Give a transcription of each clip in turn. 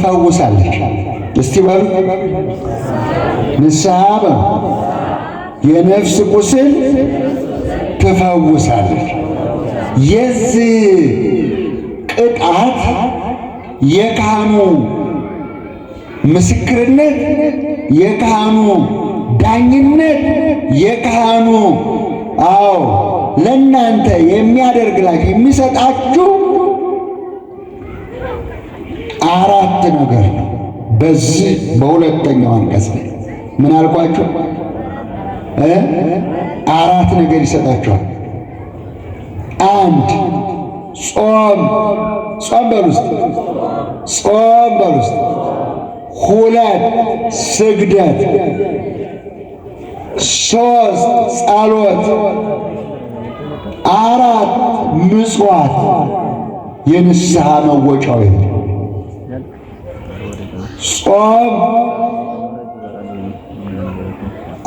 ትፈውሳለች። እስቲ በሉ ንስሐ በሉ የነፍስ ቁስል ትፈውሳለች። የዚህ ቅጣት የካህኑ ምስክርነት፣ የካህኑ ዳኝነት፣ የካህኑ ለእናንተ የሚያደርግላችሁ የሚሰጣችሁ አራት ነገር ነው። በዚህ በሁለተኛው አንቀጽ ምን አልኳችሁ? አራት ነገር ይሰጣችኋል። አንድ ጾም በሉ ውስጥ ጾም በሉ ውስጥ። ሁለት ስግደት፣ ሶስት ጸሎት፣ አራት ምጽዋት። የንስሐ መወጫው ይሄ ጾም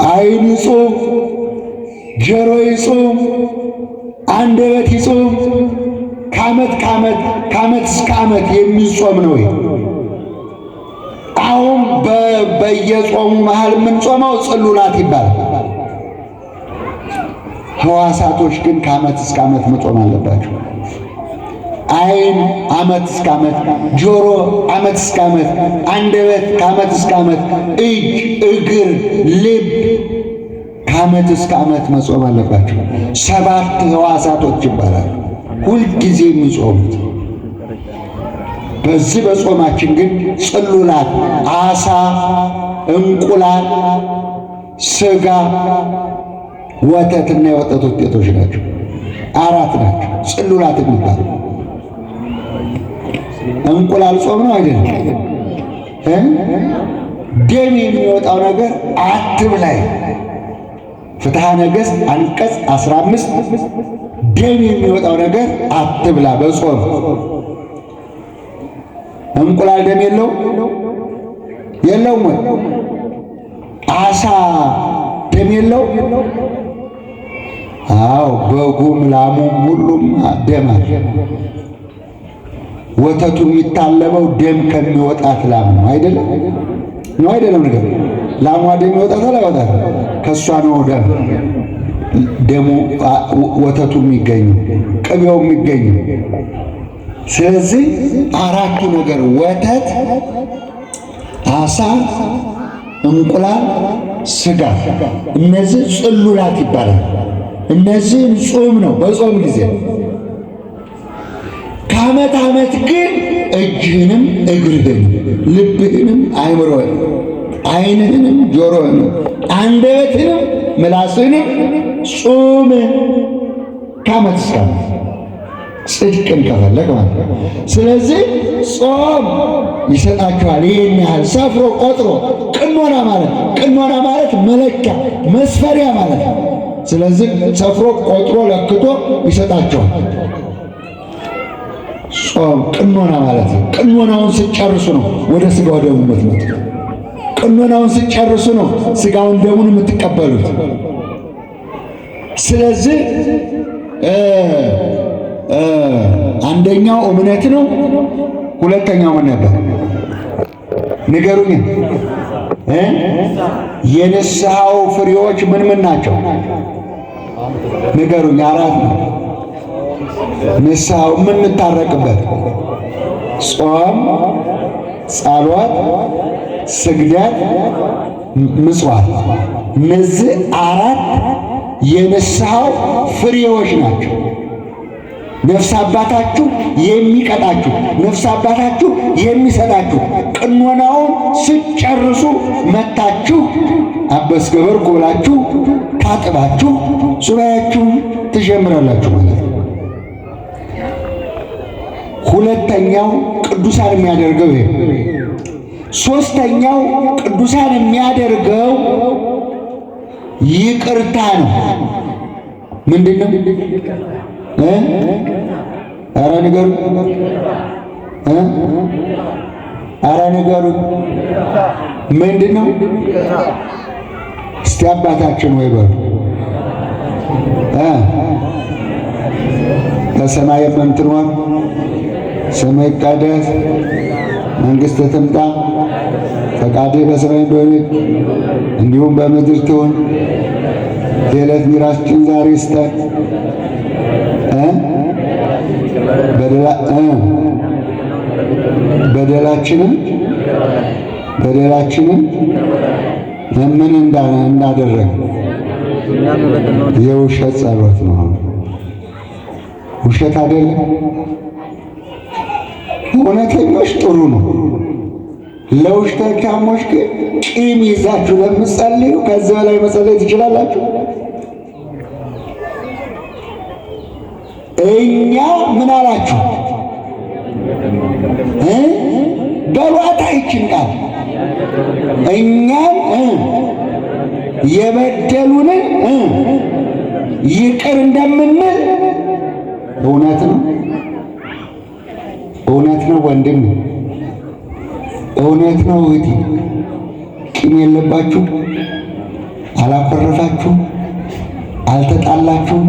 ዓይን ይጹም፣ ጆሮ ይጹም፣ አንደበት ይጹም። ከዓመት እስከ ዓመት የሚጾም ነው። አሁን በየጾሙ መሃል የምንጾመው ጽሉላት ይባላል። ሕዋሳቶች ግን ከዓመት እስከ ዓመት መጾም አለባቸው። ዓይን ዓመት እስከ ዓመት፣ ጆሮ ዓመት እስከ ዓመት፣ አንደበት ከዓመት እስከ ዓመት፣ እጅ፣ እግር፣ ልብ ከዓመት እስከ ዓመት መጾም አለባቸው። 7 ሕዋሳቶች ይባላሉ ሁልጊዜ የሚጾሙት። በዚህ በጾማችን ግን ጽሉላት ዓሣ፣ እንቁላል፣ ሥጋ፣ ወተትና የወተት ውጤቶች ናቸው። 4 ናቸው ጽሉላት የሚባሉ። እንቁላል ጾም ነው አይደለም? ደም የሚወጣው ነገር አትብላይ። ፍትሐ ነገሥት አንቀጽ 15 ደም የሚወጣው ነገር አትብላ በጾም። እንቁላል ደም የለውም ወይ? ዓሣ ደም የለው? አዎ፣ በጉም ላሙም ሁሉም ደም አለ። ወተቱ የሚታለበው ደም ከሚወጣት ላም ነው አይደለም? ነው አይደለም? ነገር ላሟ ደም ይወጣታል አይወጣትም? ከእሷ ነው ደሙ ወተቱ የሚገኙ ቅቤው የሚገኙ። ስለዚህ አራቱ ነገር ወተት፣ ዓሣ፣ እንቁላል፣ ሥጋ እነዚህ ጽሉላት ይባላል። እነዚህን ጾም ነው በጾም ጊዜ። ከዓመት ዓመት ግን እጅህንም እግርህንም ልብህንም አይምሮህንም ዓይንህንም ጆሮህንም አንደበትህንም ምላስህንም ጾም ከዓመት እስከ ዓመት ጽድቅን ከፈለግ ማለት ነው። ስለዚህ ጾም ይሰጣችኋል። ይህን ያህል ሰፍሮ ቆጥሮ ቅኖና ማለት መለኪያ መስፈሪያ ማለት ነው። ስለዚህ ሰፍሮ ቆጥሮ ለክቶ ይሰጣችኋል። ጾም ቅኖና ማለት ነው። ቅኖናውን ስጨርሱ ነው ወደ ሥጋው ደሙ የምትመጡት። ቅኖናውን ስጨርሱ ነው ሥጋውን ደሙን የምትቀበሉት። ስለዚህ አንደኛው እምነት ነው። ሁለተኛው ምን ነበር? ንገሩኝ። የንስሐው ፍሬዎች ምን ናቸው? ንገሩኝ። 4 ነው። ንስሐው የምንታረቅበት ጾም፣ ጸሎት፣ ስግደት፣ ምጽዋት። እነዚህ 4 የንስሐው ፍሬዎች ናቸው። ነፍስ አባታችሁ የሚቀጣችሁ፣ ነፍስ አባታችሁ የሚሰጣችሁ። ቅኖናውን ስጨርሱ መታችሁ አበስ ገበርኩ ብላችሁ ታጥባችሁ ሱባኤያችሁን ትጀምራላችሁ ማለት ነው። ሁለተኛው ቅዱሳን የሚያደርገው ይሄ። ሦስተኛው ቅዱሳን የሚያደርገው ይቅርታ ነው። ምንድን ነው? ኧረ ንገሩ፣ ኧረ ንገሩ። ምንድን ነው? እስቲ አባታችን ወይ በሉ። በሰማይ የምትኖር ስምህ ይቀደስ፣ መንግሥትህ ትምጣ፣ ፈቃድህ በሰማይ እንደሆነች እንዲሁም በምድር ትሁን። የዕለት እንጀራችንን ዛሬ ስጠን፣ በደላችንን ምን እንዳደረግ የውሸት ጸሎት ነው። ውሸት አይደለም። እውነተኞች ጥሩ ነው። ለውሸታሞች ግን ቂም ይዛችሁ ለምትጸልዩ ከዚህ በላይ መጸለይ ትችላላችሁ? እኛ ምን አላችሁ በሏት አይችን ቃል እኛን የበደሉንን ይቅር እንደምንል እውነት ነው። እውነት ነው ወንድም፣ እውነት ነው እህቴ። ቂም የለባችሁ፣ አላኮረፋችሁ፣ አልተጣላችሁ።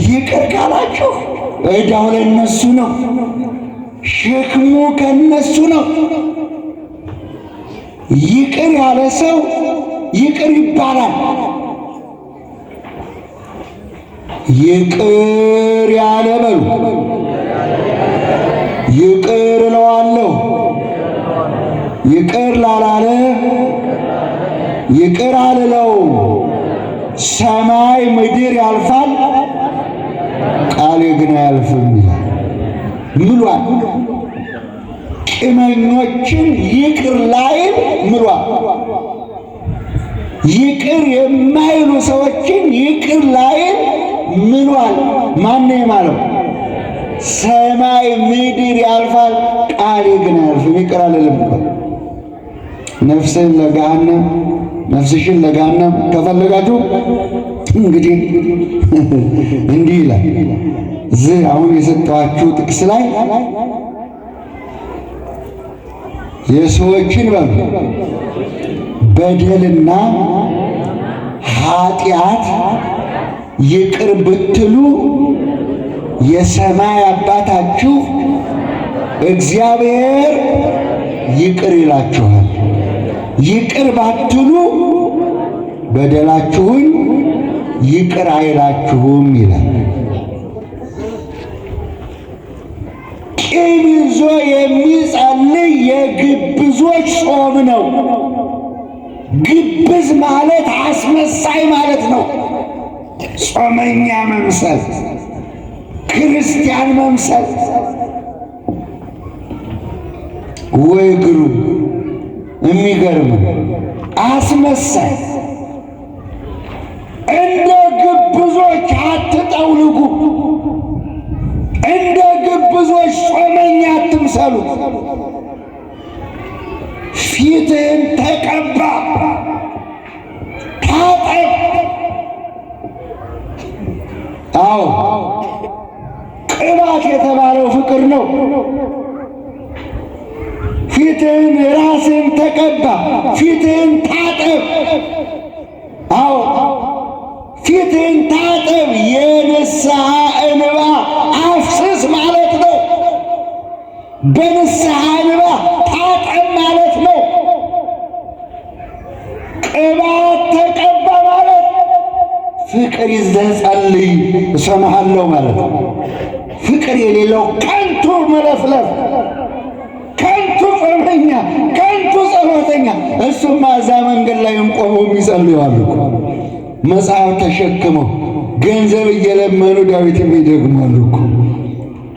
ይቅር ካላችሁ ዕዳው ለነሱ ነው፣ ሸክሙ ከነሱ ነው። ይቅር ያለ ሰው ይቅር ይባላል። ይቅር ያለ በሉ ይቅር እለዋለሁ። ይቅር ላላለ ይቅር አልለው። ሰማይ ምድር ያልፋል፣ ቃሌ ግን አያልፍም ይላል። ምሏል። ቂመኞችን ይቅር ላይል ምሏል። ይቅር የማይሉ ሰዎችን ይቅር ላይል ምሏል። ማን የማለው? ሰማይ ምድር ያልፋል፣ ቃሌ ግን አያልፍም። ይቅር አልልም። ነፍስን ለገሃነም ነፍስሽን ለገሃነም ከፈለጋችሁ እንግዲህ እንዲህ ይላል። እዚህ አሁን የሰጠኋችሁ ጥቅስ ላይ የሰዎችን በደልና ኃጢአት ይቅር ብትሉ የሰማይ አባታችሁ እግዚአብሔር ይቅር ይላችኋል። ይቅር ባትሉ በደላችሁን ይቅር አይላችሁም ይላል። ቂም ይዞ የሚጸልይ የግብዞች ጾም ነው። ግብዝ ማለት አስመሳይ ማለት ነው። ጾመኛ መምሰል፣ ክርስቲያን መምሰል። ወይ ግሩ የሚገርም አስመሳይ። እንደ ግብዞች አትጠውልጉ። እንደ ግብዞች ጾመኛ አትምሰሉ። ፊትህን ተቀባ፣ ታጠብ። አዎ ቅባት የተባለው ፍቅር ነው። ፊትህን ራስህን ተቀባ፣ ፊትህን ታጠብ። አዎ ፊትህን ታጠብ። የንስሐ እንባ አፍስስ ማለት ነው። በንስሐ እንባ ታጠብ ማለት ነው። ቅባት ተቀባ ማለት ፍቅር ይዘህ ጸልይ እሰማሃለሁ ማለት ነው። ፍቅር የሌለው ከንቱ መለፍለፍ፣ ከንቱ ጾመኛ፣ ከንቱ ጸሎተኛ። እሱማ እዛ መንገድ ላይ ቆመው የሚጸልያሉ። መጽሐፍ ተሸክመው ገንዘብ እየለመኑ ዳዊትም ይደግማሉ እኮ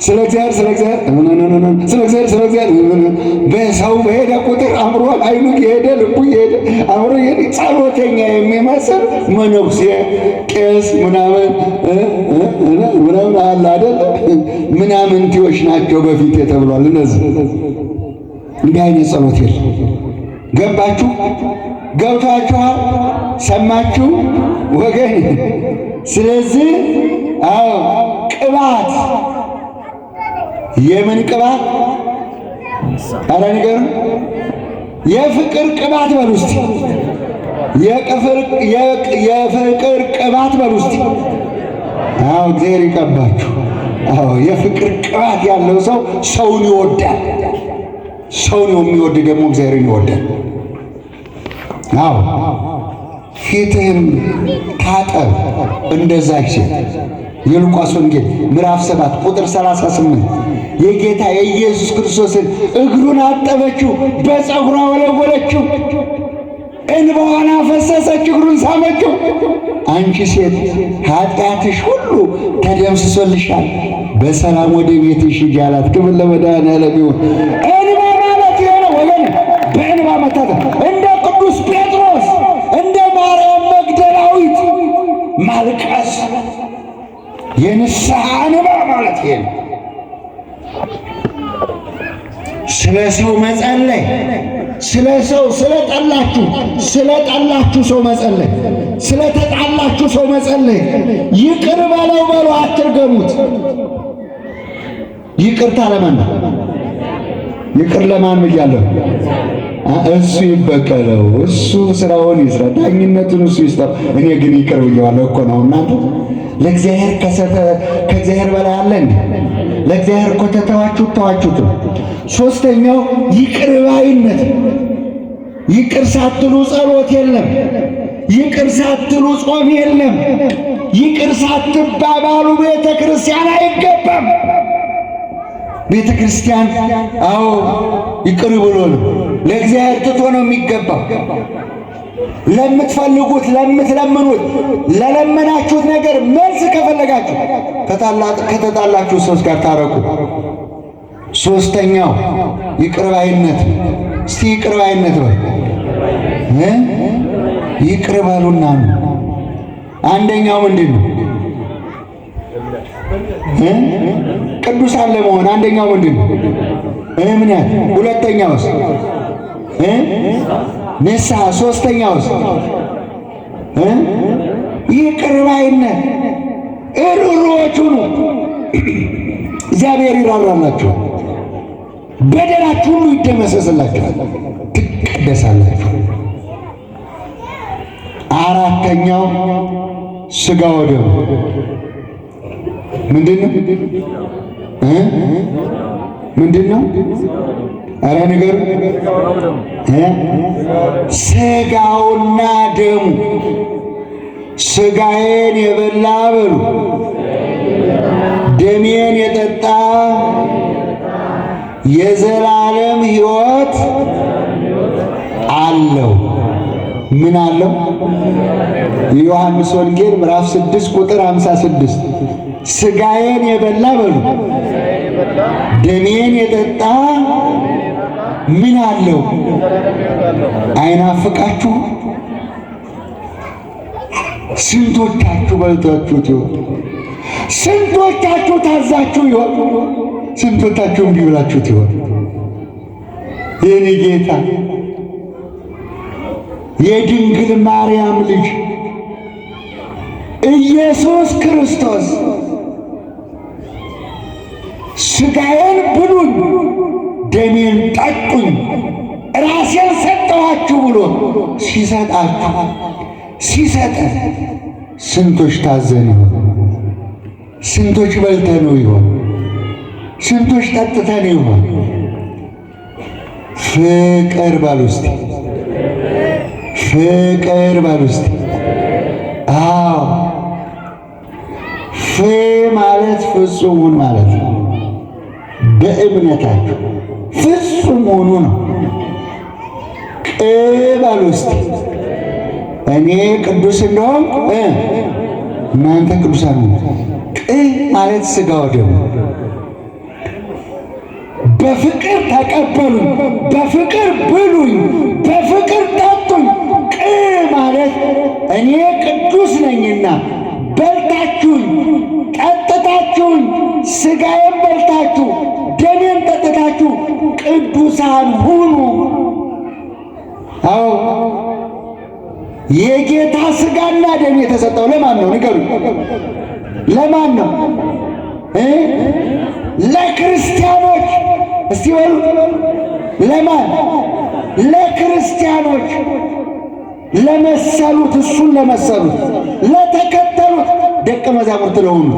ስለ እግዚአብሔር በሰው በሄደ ቁጥር አእምሮ አይኑ እየሄደ ልቡ እየሄደ አእምሮ እየሄደ ጸሎተኛ የሚመስል መነኩሴ ቄስ ምናምን አለ አይደለ? ምናምንቴዎች ናቸው በፊት ተብሏል። እነዚህ እንዲህ አይነት ጸሎት የለም። ገባችሁ? ገብታችኋል? ሰማችሁ ወገን? ስለዚህ አዎ ቅባት፣ የምን ቅባት? ኧረ ንገሩ። የፍቅር ቅባት በሉ እስቲ። የፍቅር ቅባት በሉ እስቲ። አዎ እግዚአብሔር ይቀባችሁ። አዎ የፍቅር ቅባት ያለው ሰው ሰውን ይወዳል። ሰውን የሚወድ ደግሞ እግዚአብሔርን ይወዳል። አዎ ፊትህን ታጠብ እንደዛች ሴት። የሉቃስ ወንጌል ምዕራፍ 7 ቁጥር 38 የጌታ የኢየሱስ ክርስቶስን እግሩን አጠበችው፣ በፀጉሯ ወለወለችው፣ እንባዋን አፈሰሰች፣ እግሩን ሳመችው። አንቺ ሴት ኃጢአትሽ ሁሉ ተደምስሶልሻል፣ በሰላም ወደ ቤትሽ ሂጂ አላት። ክብር ለመድኃኔዓለም ይሁን። እንባ ማለት ይሄ ነው ወገን፣ በእንባ መታጠብ። እንደ ቅዱስ ጴጥሮስ እንደ ማርያም መግደላዊት ማልቀስ የንስሐ እንባ ማለት ይሄ ነው። ስለ ሰው መጸለይ፣ ስለ ሰው ስለጠላችሁ ሰው መጸለይ፣ ስለተጣላችሁ ሰው መጸለይ። ይቅር በለው በሉ፣ አትርገሙት። ይቅርታ ለማን ነው? ይቅር ለማን ብያለሁ? እሱ ይበቀለው፣ እሱ ስራውን ይስራ፣ ዳኝነቱን እሱ ይስጠው። እኔ ግን ይቅር ብየዋለሁ እኮ ነው እናንተ። ለእግዚአብሔር ከእግዚአብሔር በላይ አለ እንዴ? ለእግዚአብሔር እኮ ተዋችሁት። ሶስተኛው ይቅር ባይነት። ይቅር ሳትሉ ጸሎት የለም። ይቅር ሳትሉ ጾም የለም። ይቅር ሳትባባሉ ቤተ ክርስቲያን አይገባም። ቤተ ክርስቲያን አዎ ይቅር ብሎ ነው ለእግዚአብሔር ትቶ ነው የሚገባው። ለምትፈልጉት ለምትለምኑት ለለመናችሁት ነገር መልስ ከፈለጋችሁ ከተጣላችሁ ሰዎች ጋር ታረቁ። ሶስተኛው ይቅር ባይነት። እስቲ ይቅር ባይነት ነው ይቅር ባሉና ነው። አንደኛው ምንድን ነው? ቅዱሳን ለመሆን አንደኛው ምንድን ነው? እምነት። ሁለተኛውስ ንስሐ። ሶስተኛውስ ይቅር ባይነት። ርኅሩኆች ሁኑ፣ እግዚአብሔር ይራራላችሁ፣ በደላችሁ ሁሉ ይደመሰስላችኋል፣ ትቀደሳላችሁ። አራተኛው ሥጋ ወደሙ ምንድን ነው? ምንድን ነው? ኧረ ንገሩ። ሥጋውና ደሙ። ሥጋዬን የበላ በሉ ደሜን የጠጣ የዘላለም ሕይወት አለው። ምን አለው? የዮሐንስ ወንጌል ምዕራፍ 6 ቁጥር 56 ሥጋዬን የበላ በሉ ደሜን የጠጣ ምን አለው? አይናፍቃችሁ? ስንቶቻችሁ በልታችሁት ይሆን? ስንቶቻችሁ ታዛችሁ ይሆን? ስንቶቻችሁ እምቢ ብላችሁት ይሆን? የኔ ጌታ የድንግል ማርያም ልጅ ኢየሱስ ክርስቶስ ሥጋዬን ብሉኝ ደሜን ጠጡኝ ራሴን ሰጠኋችሁ ብሎ ሲሰጠን ስንቶች ታዘን ይሆን? ስንቶች በልተነው ይሆን? ስንቶች ጠጥተን ይሆን? ፍቅር በሉ እስቲ፣ ፍቅር በሉ እስቲ። አዎ ማለት ፍጹሙን ማለት ነው። በእምነታችሁ ፍጹም ሆኑ ነው። በሉ እስቲ እኔ ቅዱስ እንደሆንኩ እናንተ ቅዱሳን ነው። ማለት ሥጋ ወደሙ። በፍቅር ተቀበሉኝ፣ በፍቅር ብሉኝ፣ በፍቅር ጠጡኝ። ማለት እኔ ቅዱስ ነኝና በልታችሁኝ ጠጥታችሁኝ ሥጋዬን በልታችሁ ደሜን ጠጥታችሁ ቅዱሳን ሁኑ። አዎ የጌታ ሥጋና ደም የተሰጠው ለማን ነው? ንገሩ። ለማን ነው? ለክርስቲያኖች። እስቲ በሉ ለማን? ለክርስቲያኖች። ለመሰሉት እሱን ለመሰሉት ለተከተሉት ደቀ መዛሙርት ለሆኑ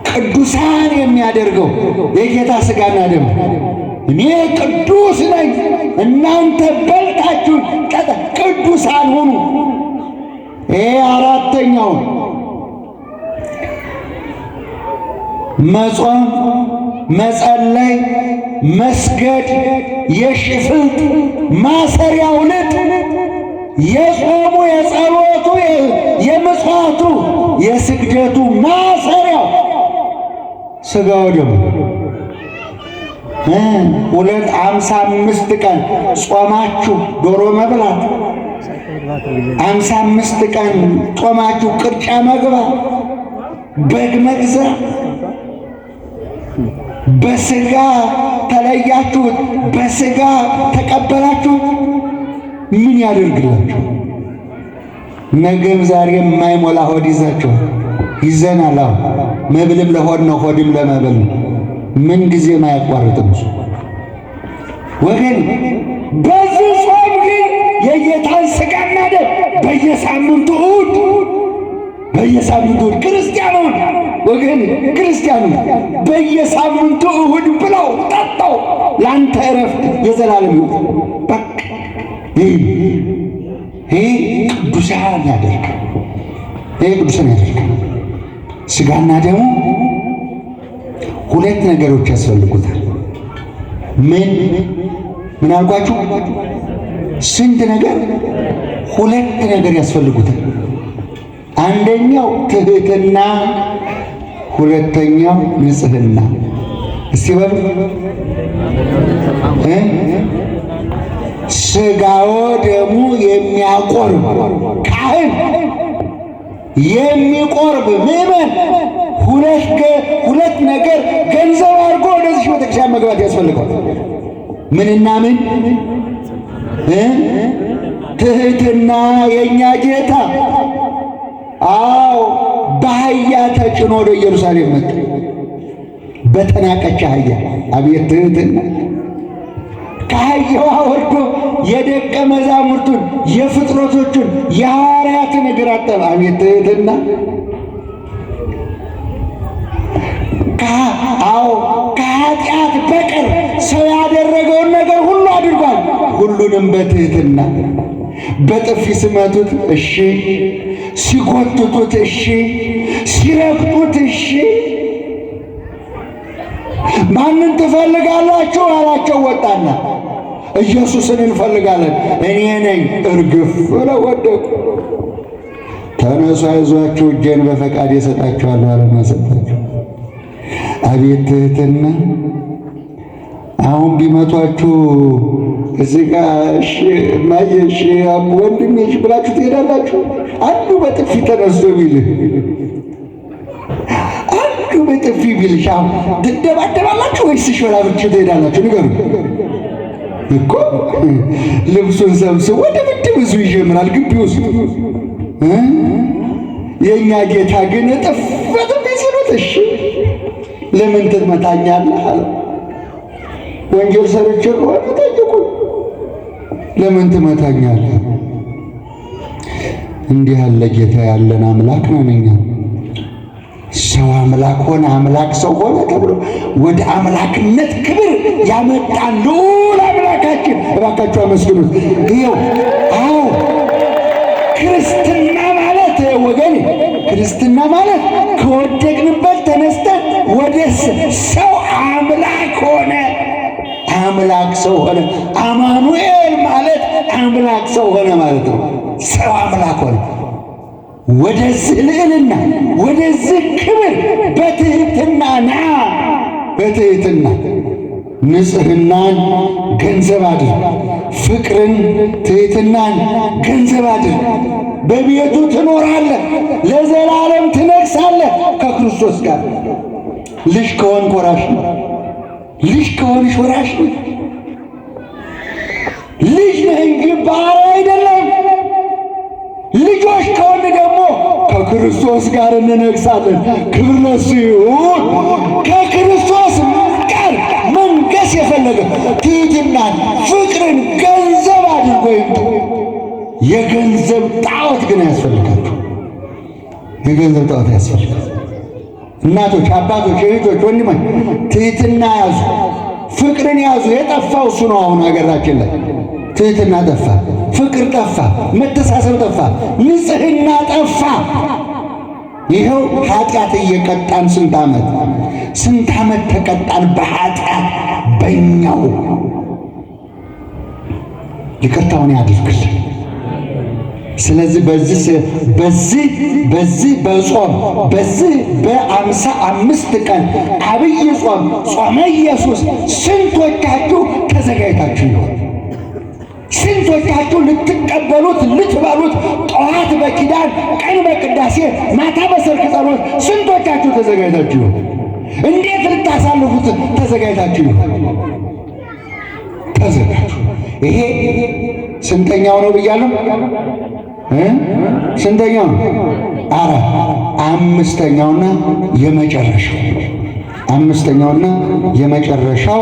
ቅዱሳን የሚያደርገው የጌታ ሥጋና ደም እኔ ቅዱስ ነኝ እናንተ በልታችሁ ቅዱሳን ሁኑ። ይሄ አራተኛው መጾም፣ መጸለይ፣ መስገድ የሽፍልጥ ማሰሪያው ልጥ የጾሙ የጸሎቱ የምጽዋቱ የስግደቱ ማሰሪያው ሥጋው ደሙ 55 ቀን ጾማችሁ ዶሮ መብላት 55 ቀን ጾማችሁ ቅርጫ መግባት በግ መግዛት በሥጋ ተለያችሁት በሥጋ ተቀበላችሁት ምን ያደርግላችሁ? ነገም ዛሬም የማይሞላ ሆድ ይዘናል። መብልም ለሆድ ነው፣ ሆድም ለመብል ነው። ምን ጊዜም አያቋርጥም ወገን። በዚህ ጾም ግን የጌታን ሥጋና ደም በየሳምንቱ እሑድ ክርስቲያኑን ወገን ክርስቲያኑን በየሳምንቱ እሑድ ብለው ጠጣው ላንተ ዕረፍት የዘላለም ሕይወት በቃ ይሄ ቅዱሳን ያደርጋል። ሥጋና ደሙ ሁለት ነገሮች ያስፈልጉታል። ምን አልኳችሁ? ስንት ነገር? ሁለት ነገር ያስፈልጉታል። አንደኛው ትህትና፣ ሁለተኛው ንጽህና። እስቲ በሉ ሥጋው ደሙ የሚያቆርብ ካህን የሚቆርብ ምዕመን ሁለት ነገር ገንዘብ አድርጎ ወደዚህ ቤተክርስቲያን መግባት ያስፈልገዋል። ምንና ምን? ትህትና። የእኛ ጌታ በአህያ ተጭኖ ወደ ኢየሩሳሌም መጣ። በተናቀች አህያ። አቤት ትህትና! ከአህያዋ ወርዶ የደቀ መዛሙርቱን የፍጥረቶቹን የሐዋርያትን እግር አጠበ። አቤት ትህትና! ከኃጢአት በቀር ሰው ያደረገውን ነገር ሁሉ አድርጓል። ሁሉንም በትህትና። በጥፊ ሲመቱት እሺ፣ ሲጎትቱት እሺ፣ ሲረግጡት እሺ። ማንን ትፈልጋላችሁ አላቸው። ወጣና ኢየሱስን እንፈልጋለን። እኔ ነኝ። እርግፍ ብለው ወደቁ። ተነሱ፣ አይዟችሁ፣ እጄን በፈቃድ የሰጣችኋለሁ አለና ሰጣቸው። አቤት ትህትና! አሁን ቢመቷችሁ እዚህ ጋር እሺ እማዬ እሺ ወንድሜ እሺ ብላችሁ ትሄዳላችሁ? አንዱ በጥፊ ተነስቶ ቢልህ በጥፊ ቢልሽ ትደባደባላችሁ ወይስ ሾላብችሁ ትሄዳላችሁ? ንገሩ እኮ። ልብሱን ሰብስቦ ወደ ምድብ ብዙ ይጀምራል ግቢ ውስጥ። የእኛ ጌታ ግን እጥፍ በጥፊ ሲሉት እሺ ለምን ትመታኛለህ አለ። ወንጀል ሰርቼ ከሆነ ጠይቁ፣ ለምን ትመታኛለህ? እንዲህ ያለ ጌታ ያለን አምላክ ነን እኛ። ሰው አምላክ ሆነ፣ አምላክ ሰው ሆነ ተብሎ ወደ አምላክነት ክብር ያመጣን ልዑል አምላካችን እባካችሁ አመስግኑት። ይኸው ክርስትና ማለት ወገኔ፣ ክርስትና ማለት ከወደቅንበት ተነስተን ወደ ሰው አምላክ ሆነ፣ አምላክ ሰው ሆነ። አማኑኤል ማለት አምላክ ሰው ሆነ ማለት ነው። ሰው አምላክ ሆነ። ወደዚህ ልዕልና ወደዚህ ክብር በትህትና ና። በትህትና ንጽህናን ገንዘብ አድርግ፣ ፍቅርን ትህትናን ገንዘብ አድርግ። በቤቱ ትኖራለህ፣ ለዘላለም ትነግሣለህ ከክርስቶስ ጋር። ልጅ ከሆንክ ወራሽ ነው። ልጅ ከሆንሽ ወራሽ ነው። ልጅ ነህ እንጂ ባሪያ አይደለም። ልጆች ከሆን ደግሞ ከክርስቶስ ጋር እንነግሣለን። ክብር ለእሱ ይሁን። ከክርስቶስ ጋር መንገስ የፈለገ ትህትናን፣ ፍቅርን ገንዘብ አድርጎ ይምጡ። የገንዘብ ጣዖት ግን ያስፈልጋችሁ። የገንዘብ ጣዖት ያስፈልጋል። እናቶች፣ አባቶች፣ እህቶች፣ ወንድሞች ትሕትና ያዙ፣ ፍቅርን ያዙ። የጠፋው እሱ ነው። አሁን ሀገራችን ላይ ትሕትና ጠፋ፣ ፍቅር ጠፋ፣ መተሳሰብ ጠፋ፣ ንጽሕና ጠፋ። ይኸው ኃጢአት እየቀጣን ስንት ዓመት ተቀጣን በኃጢአት በእኛው። ይቅርታውን ያድርግልን። ስለዚህ በዚህ በጾም በዚህ በ55 ቀን አብይ ጾም ጾመ ኢየሱስ ስንቶቻችሁ ተዘጋጅታችሁ ይሆን? ስንቶቻችሁ ልትቀበሉት ልትበሉት ጠዋት በኪዳን ቀን በቅዳሴ ማታ በሰርክ ጸሎት ስንቶቻችሁ ተዘጋጅታችሁ ይሆን? እንዴት ልታሳልፉት ተዘጋጅታችሁ ይሆን? ተዘጋጁ። ይሄ ስንተኛው ነው ብያለሁ? ስንተኛው ነው? አምስተኛውና የመጨረሻው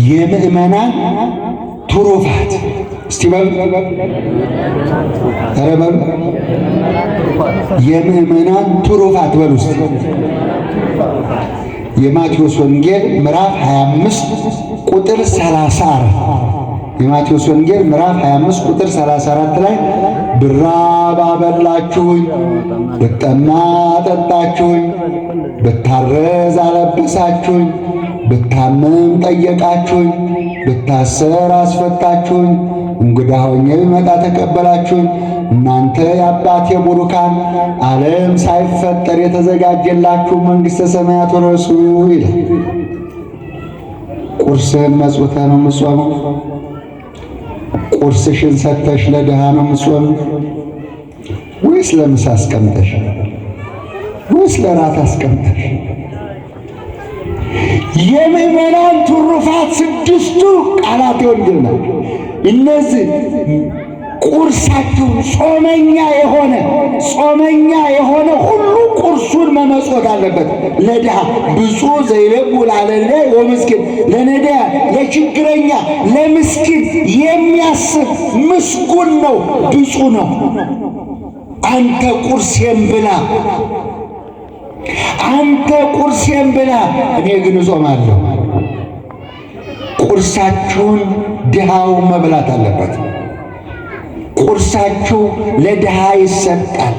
የምእመናን ትሩፋት። እስቲ በሉ የምእመናን ትሩፋት በሉ እስቲ። የማቴዎስ ወንጌል ምዕራፍ 25 ቁጥር 34 የማቴዎስ ወንጌል ምዕራፍ 25 ቁጥር 34 ላይ ብራብ አበላችሁኝ፣ ብጠማ አጠጣችሁኝ፣ ብታረዝ አለበሳችሁኝ፣ ብታመም ጠየቃችሁኝ፣ ብታሰር አስፈታችሁኝ፣ እንግዳ ሆኜ ብመጣ ተቀበላችሁኝ። እናንተ የአባቴ ቡሩካን ዓለም ሳይፈጠር የተዘጋጀላችሁ መንግሥተ ሰማያት ወረሱ ይላል። ቁርስህን መጽውተህ ነው የምትጾመው? ቁርስሽን ሰጥተሽ ለድሃ ነው የምትጾመው? ወይስ ለምሳ አስቀምጠሽ? ወይስ ለራት አስቀምጠሽ? የምእመናን ትሩፋት 6ቱ ቃላት ወንጌል ናቸው። እነዚህ ቁርሳችሁን ጾመኛ የሆነ ሁሉ ቁርሱን መመጽወት አለበት። ለድሃ ብፁዕ ዘይበሉ ለነዳያን ወምስኪን፣ ለነዳያን ለችግረኛ ለምስኪን የሚያስብ ምስጉን ነው፣ ብፁዕ ነው። አንተ ቁርሴን ብላ፣ እኔ ግን እጾማለሁ። ቁርሳችሁን ድሃው መብላት አለበት። ቁርሳችሁ ለድሃ ይሰጣል።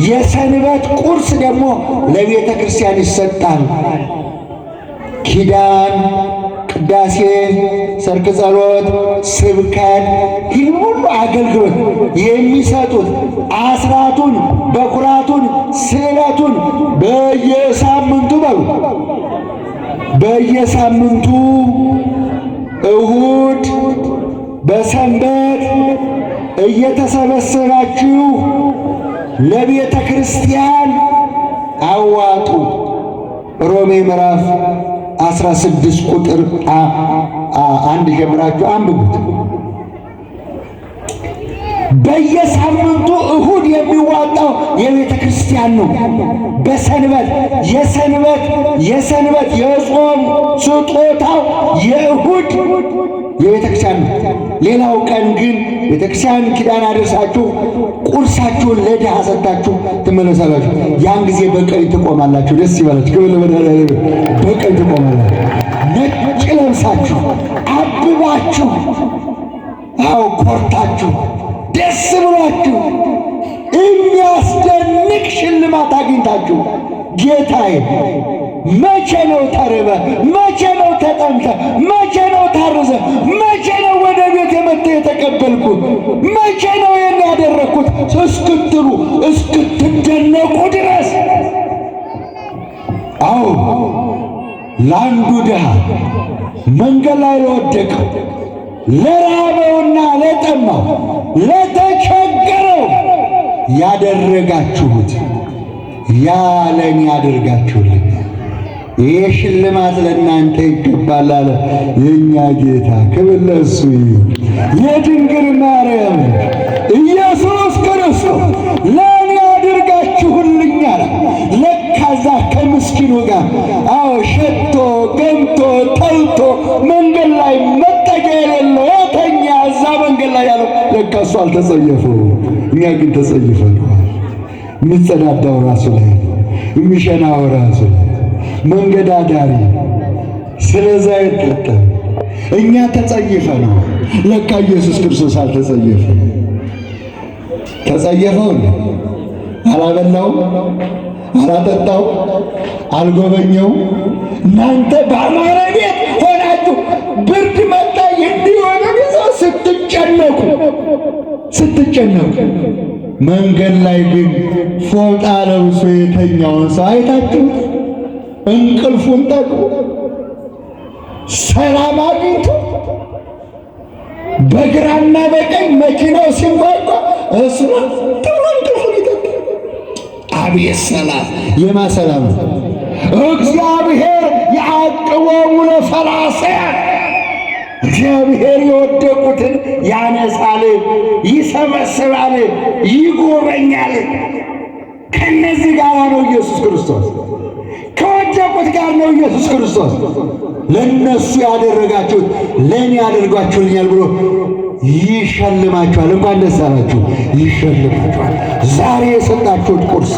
የሰንበት ቁርስ ደግሞ ለቤተ ክርስቲያን ይሰጣል። ኪዳን፣ ቅዳሴ፣ ሰርክ፣ ጸሎት፣ ስብከት፣ ይህ ሁሉ አገልግሎት የሚሰጡት አስራቱን፣ በኩራቱን፣ ስዕለቱን በየሳምንቱ እሁድ በሰንበት እየተሰበሰባችሁ ለቤተ ክርስቲያን አዋጡ። ሮሜ ምዕራፍ 16 ቁጥር 1 ጀምራችሁ አንብቡት። በየሳምንቱ እሁድ የሚዋጣው የቤተ ክርስቲያን ነው። በሰንበት የሰንበት የጾም ስጦታው የእሁድ የቤተ ክርስቲያን ነው። ሌላው ቀን ግን ቤተ ክርስቲያን ኪዳን አድርሳችሁ ቁርሳችሁን ለድሃ ሰጥታችሁ ትመለሳላችሁ። ያን ጊዜ በቀኝ ትቆማላችሁ። ደስ ይበላችሁ። በቀኝ ትቆማላችሁ። ነጭ ለብሳችሁ አብባችሁ፣ ኮርታችሁ ደስ ብሏችሁ የሚያስደንቅ ሽልማት አግኝታችሁ ጌታዬ መቼ ነው ተርበ? መቼ ነው ተጠምተ? መቼ ነው ታርዘ? መቼ ነው ወደ ቤት የመጣ የተቀበልኩ? መቼ ነው ያደረኩት እስክትሉ እስክትደነቁ ድረስ። አዎ ለአንዱ ድሃ መንገድ ላይ ለወደቀው፣ ለራበውና ለጠማው፣ ለተቸገረው ያደረጋችሁት ያ ለእኔ ያደርጋችሁልኝ። ይህ ሽልማት ለእናንተ ይገባል አለ የእኛ ጌታ። ክብር ለእሱ ይሁን። የድንግል ማርያም ኢየሱስ ክርስቶስ ለእኔ ያደርጋችሁልኛል። ለካዛ ከምስኪኑ ጋር ሸቶ ገምቶ ተልቶ እሱ አልተጸየፈው፣ እኛ ግን ተጸይፈነዋል። የሚጸዳዳው ራሱ ላይ ነው፣ የሚሸናው ራሱ ላይ መንገድ አዳሪ ስለዛ ይጠጣ እኛ ተጸይፈነው። ለካ ኢየሱስ ክርስቶስ አልተጸየፈም። ተጸየፈው? አላበላውም፣ አላጠጣውም፣ አልጎበኘውም። እናንተ በአማረ ቤት ሆናችሁ ብርድ መጣ እንዲሆነ ስትጨነቁ መንገድ ላይ ግን ፎጣ ለብሶ የተኛውን ሰው አይታችሁ እንቅልፉን ጠግቦ ሰላም አግኝቶ በግራና በቀኝ መኪናው ሲንጓጓ እሱ ጥሩ እንቅልፉን ይጠጣ። አቤት ሰላም! የማ ሰላም? እግዚአብሔር ያዕቅቦሙ ለፈላስያን፣ እግዚአብሔር የወደቁትን ያነሳል፣ ይሰበስባል፣ ይጎበኛል። ከነዚህ ጋር ነው ኢየሱስ ክርስቶስ፣ ከወደቁት ጋር ነው ኢየሱስ ክርስቶስ። ለነሱ ያደረጋችሁት ለእኔ ያደርጓችሁልኛል ብሎ ይሸልማችኋል። እንኳን ደስ አላችሁ፣ ይሸልማችኋል። ዛሬ የሰጣችሁት ቁርስ፣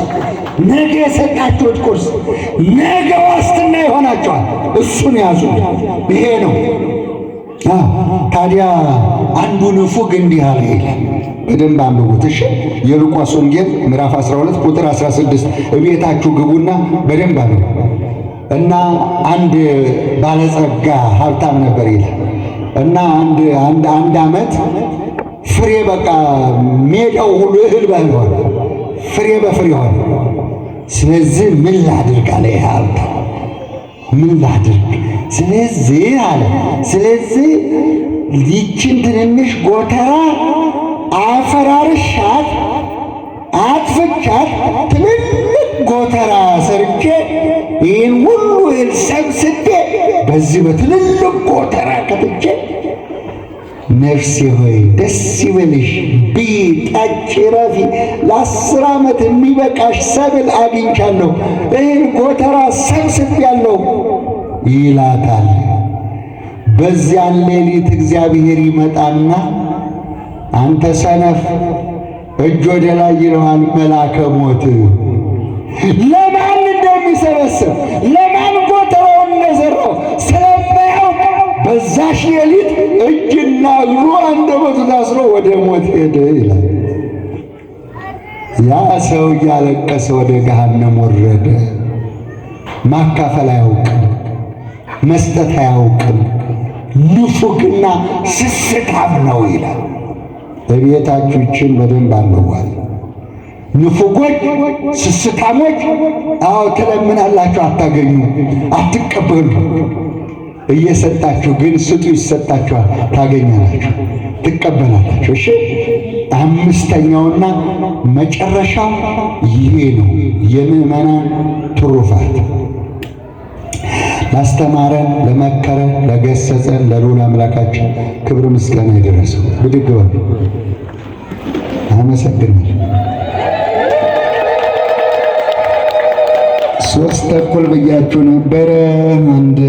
ነገ የሰጣችሁት ቁርስ ነገ ዋስትና ይሆናችኋል። እሱን ያዙ። ይሄ ነው። ታዲያ አንዱ ንፉግ እንዲህ አለ ይላል። በደንብ አንብቡት እሺ። የሉቃስ ወንጌል ምዕራፍ 12 ቁጥር 16 እቤታችሁ ግቡና በደንብ አንብቡ። እና አንድ ባለጸጋ ሀብታም ነበር ይላል። እና አንድ ዓመት ፍሬ በቃ ሜዳው ሁሉ እህል በእህል ሆነ፣ ፍሬ በፍሬ ሆነ። ስለዚህ ምን ላድርግ አለ ይህ ሀብታም፣ ምን ላድርግ? ስለዚህ ይችን ትንንሽ ጎተራ አፈራርሻት አጥፍቻት ትልልቅ ጎተራ ሰርቼ ይህን ሁሉ እህል ሰብስቤ በዚህ በትልልቅ ጎተራ ከትቼ ነፍሴ ሆይ ደስ ይበልሽ፣ ብዪ፣ ጠጪ፣ ረፊ፣ ለ10 ዓመት የሚበቃሽ ሰብል አግኝቻለሁ፣ እህል ጎተራ ሰብስቤያለሁ ይላታል። በዚያን ሌሊት እግዚአብሔር ይመጣና አንተ ሰነፍ እጅ ወደ ላይ ይለዋል መልአከ ሞት። ለማን እንደሚሰበስብ ለማን ጎተራውን እንደዘራው ስለማያውቅ በዛሽ ሌሊት እጅና እግሩ አንደበቱ ታስሮ ወደ ሞት ሄደ ይላል። ያ ሰው እያለቀሰ ወደ ገሃነም ወረደ። ማካፈል አያውቅም፣ መስጠት አያውቅም፣ ንፉግና ስስታም ነው ይላል። በቤታችሁ ይችን በደንብ አንብቧል። ንፉጎች፣ ስስታሞች፣ አዎ ትለምናላችሁ፣ አታገኙ፣ አትቀበሉ። እየሰጣችሁ ግን ስጡ፣ ይሰጣችኋል፣ ታገኛላችሁ፣ ትቀበላላችሁ። እሺ፣ አምስተኛውና መጨረሻው ይሄ ነው፣ የምዕመናን ትሩፋት። ላስተማረን፣ ለመከረን፣ ለገሰጸን ለልዑል አምላካችን ክብር ምስጋና ይድረሰው። ብድግ በሉ። አመሰግናለሁ። 3:30 ብያችሁ ነበረ። አንድ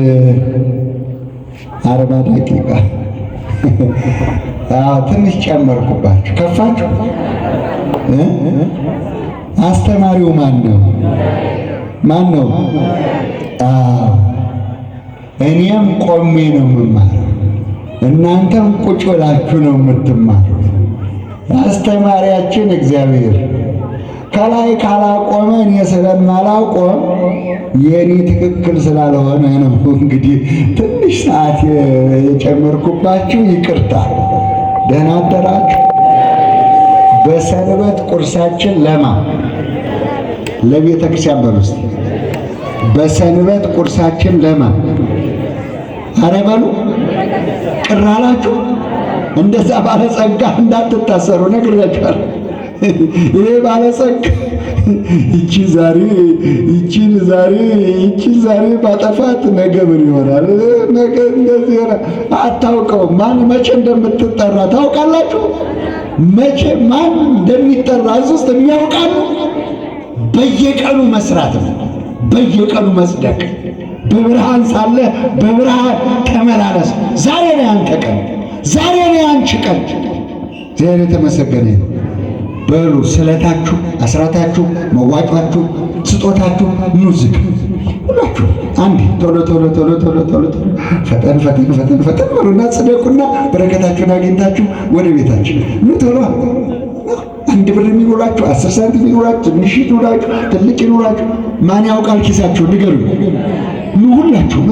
40 ደቂቃ ትንሽ ጨመርኩባችሁ። ከፋችሁ? አስተማሪው ማን ነው? ማን ነው? እኔም ቆሜ ነው የምማረው፣ እናንተም ቁጭ ብላችሁ ነው የምትማሩት። አስተማሪያችን እግዚአብሔር ከላይ ካላቆመ እኔ ስለማላቆም የኔ ትክክል ስላልሆነ ነው እንግዲህ ትንሽ ሰዓት የጨመርኩባችሁ፣ ይቅርታ። ደህና አደራችሁ። በሰንበት ቁርሳችን ለቤተ ክርስቲያን በሉስ። በሰንበት ቁርሳችን ኧረ በሉ። ቅር አላችሁ? እንደዛ ባለጸጋ እንዳትታሰሩ ነግሬያችኋለሁ። ይሄ ባለጸጋ ይቺን ዛሬ ባጠፋት ነገ ምን ይሆናል? ነገ እንደዚህ ይሆናል። አታውቀውም። ማን መቼ እንደምትጠራ ታውቃላችሁ? መቼ ማን እንደሚጠራ እዚህ ውስጥ የሚያውቃሉ? በየቀኑ መስራት ነው፣ በየቀኑ መጽደቅ። በብርሃን ሳለ በብርሃን ተመላለስ። ዛሬ ነው ያንተ ቀን፣ ዛሬ ነው ያንቺ ቀን። እግዚአብሔር የተመሰገነ በሉ። ስለታችሁ፣ አስራታችሁ፣ መዋጯችሁ፣ ስጦታችሁ ኑዝግ ሁላችሁ አንድ ቶሎ ቶሎ ቶሎ ቶሎ ቶሎ ፈጠን ፈጠን ፈጠን ፈጠን በሉና ጽደቁና በረከታችሁን አግኝታችሁ ወደ ቤታችሁ ኑ ቶሎ። አንድ ብር የሚኖራችሁ 10 ሳንቲም የሚኖራችሁ ትንሽ ይኖራችሁ ትልቅ ይኖራችሁ ማን ያውቃል ኪሳችሁ ንገሩ። ኑ ሁላችሁ